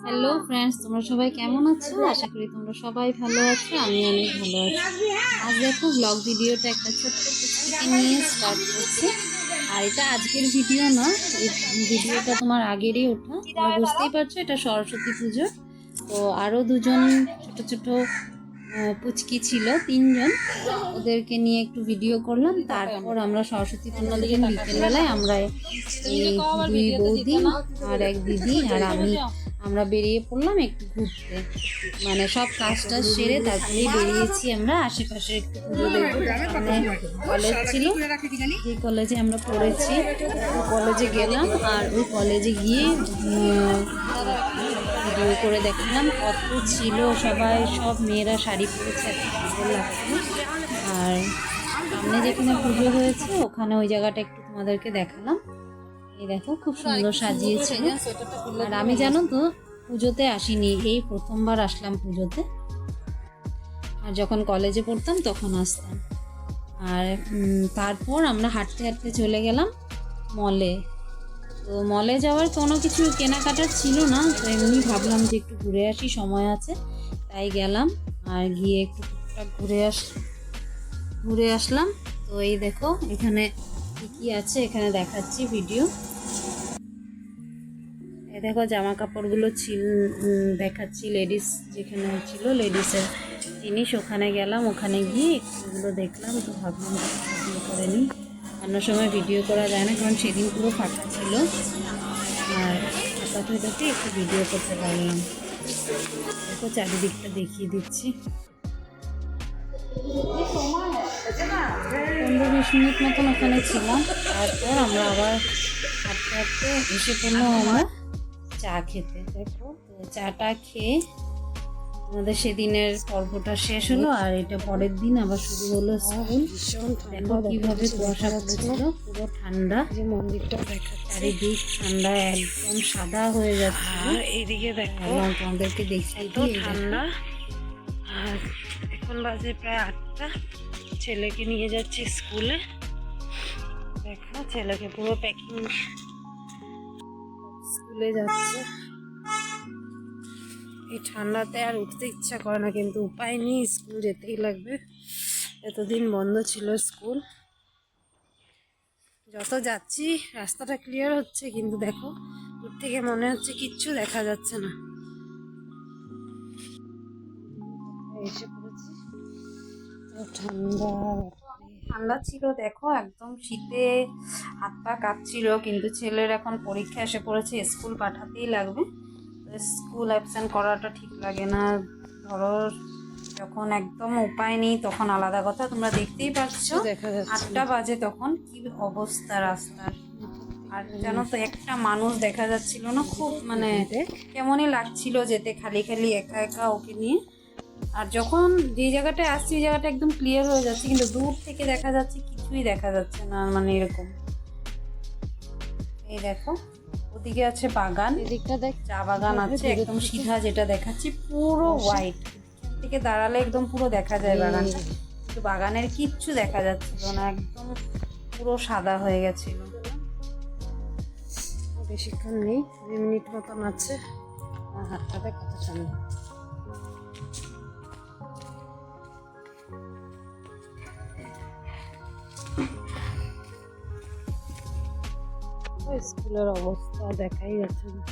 Hello friends, তোমরা সবাই কেমন আছো? আশা করি তোমরা সবাই ভালো আছো। আমি অনেক ভালো আছি। আজ দেখো ব্লগ ভিডিওটা একটা ছোট্ট পুচকিকে নিয়ে স্টার্ট করছি। আর এটা আজকের ভিডিও না, এই ভিডিওটা তোমার আগেরই ওঠা। তোমরা বুঝতেই পারছো এটা সরস্বতী পুজো। তো আরও দুজন ছোট ছোট পুচকি ছিল, তিনজন, ওদেরকে নিয়ে একটু ভিডিও করলাম। তারপর আমরা সরস্বতী পুজোর দিন বিকেলবেলায় আমরা এই দুই বৌদি আর এক দিদি আর আমরা বেরিয়ে পড়লাম একটু ঘুরতে। মানে সব কাজটা সেরে তারপরেই বেরিয়েছি আমরা আশেপাশে একটু পুজো দেখবো। সামনে কলেজ ছিল, যে কলেজে আমরা পড়েছি ওই কলেজে গেলাম। আর ওই কলেজে গিয়ে ভিডিও করে দেখালাম। কত ছিল সবাই, সব মেয়েরা শাড়ি পরেছে, এত সুন্দর লাগছে। আর সামনে যেখানে পুজো হয়েছে ওখানে ওই জায়গাটা একটু তোমাদেরকে দেখালাম। এই দেখো খুব সুন্দর সাজিয়েছে। আর আমি জানো তো পুজোতে আসিনি, এই প্রথমবার আসলাম পুজোতে। আর যখন কলেজে পড়তাম তখন আসতাম। আর তারপর আমরা হাঁটতে হাঁটতে চলে গেলাম মলে। তো মলে যাওয়ার কোনো কিছু কেনাকাটার ছিল না, তো এমনি ভাবলাম যে একটু ঘুরে আসি, সময় আছে, তাই গেলাম। আর গিয়ে একটু টুকটাক ঘুরে আসলাম। তো এই দেখো এখানে কি আছে এখানে দেখাচ্ছি ভিডিও। এই দেখো জামা কাপড়গুলো দেখাচ্ছি, লেডিস যেখানে ছিল লেডিসের জিনিস, ওখানে গেলাম। ওখানে গিয়ে একটুগুলো দেখলাম। তো ভাবলাম ভিডিও করে নিই, অন্য সময় ভিডিও করা যায় না কারণ সেদিন পুরো ফাঁকা ছিল। আর ফাঁকা থেকে একটু ভিডিও করতে পারলাম। দেখো চারিদিকটা দেখিয়ে দিচ্ছি। 15-20 মিনিট মতন ওখানে ছিলাম। তারপর আমরা আবার হাঁটতে হাঁটতে এসে পড়লাম আমরা চা খেতে। দেখো চাটা খেয়ে আমাদের সেদিনের পর্বটা শেষ হলো। আর এটা পরের দিন আবার শুরু হলো স্কুল। দেখো কিভাবে কুয়াশা পড়েছিল, পুরো ঠান্ডা, যে মন্দিরটা দেখাচ্ছে চারিদিক ঠান্ডা, একদম সাদা হয়ে যাচ্ছে। এইদিকে দেখো তোমাদেরকে দেখিয়ে দিই, ঠান্ডা। আর এখন বাজে প্রায় 8টা। ছেলেকে নিয়ে যাচ্ছি স্কুলে। দেখো ছেলেকে পুরো প্যাকিং, স্কুলে যাচ্ছে। এই ঠান্ডাতে আর উঠতে ইচ্ছা করে না, কিন্তু উপায় নেই, স্কুল যেতেই লাগবে। এতদিন বন্ধ ছিল স্কুল। যত যাচ্ছি রাস্তাটা ক্লিয়ার হচ্ছে, কিন্তু দেখো দূর থেকে মনে হচ্ছে কিচ্ছু দেখা যাচ্ছে না। এসে পড়েছি, ঠান্ডা ছিল। দেখো একদম শীতে হাত পা কাঁপছিল, কিন্তু ছেলের এখন পরীক্ষা এসে পড়েছে, স্কুল পাঠাতেই লাগবে। স্কুল অ্যাবসেন্ট করাটা ঠিক লাগে না। ধরো যখন একদম উপায় নেই তখন আলাদা কথা। তোমরা দেখতেই পাচ্ছ 8টা বাজে, তখন কি অবস্থা রাস্তার। আর জানো তো একটা মানুষ দেখা যাচ্ছিল না, খুব মানে কেমনই লাগছিল যেতে, খালি খালি একা একা ওকে নিয়ে। আর যখন যে জায়গাটায় আসছি ওই জায়গাটা একদম ক্লিয়ার হয়ে যাচ্ছে, কিন্তু দূর থেকে দেখা যাচ্ছে কিছুই দেখা যাচ্ছে না, মানে এরকম। এই দেখো ওদিকে আছে বাগান, এদিকটা দেখ চা বাগান আছে, একদম সিধা যেটা দেখাচ্ছি পুরো হোয়াইট। থেকে দাঁড়ালে একদম পুরো দেখা যায় বাগানটা, কিন্তু বাগানের কিচ্ছু দেখা যাচ্ছিল না, একদম পুরো সাদা হয়ে গেছিল। বেশিক্ষণ নেই, 2 মিনিট মতন আছে। আমার হাতটাতে কত ঠান্ডা। স্কুলের অবস্থা দেখাই যাচ্ছে না,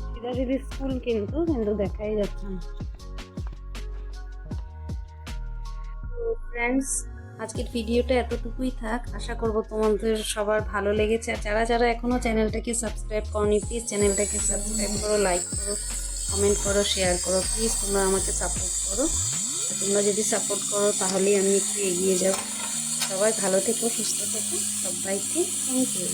সিধা সিধি স্কুল কিন্তু দেখাই যাচ্ছে না। তো ফ্রেন্ডস, আজকের ভিডিওটা এতটুকুই থাক। আশা করব তোমাদের সবার ভালো লেগেছে। আর যারা যারা এখনও চ্যানেলটাকে সাবস্ক্রাইব করনি, প্লিজ চ্যানেলটাকে সাবস্ক্রাইব করো, লাইক করো, কমেন্ট করো, শেয়ার করো। প্লিজ তোমরা আমাকে সাপোর্ট করো। তোমরা যদি সাপোর্ট করো তাহলেই আমি একটু এগিয়ে যাব। সবাই ভালো থেকো, সুস্থ থেকো, সবাইকে থ্যাংক ইউ।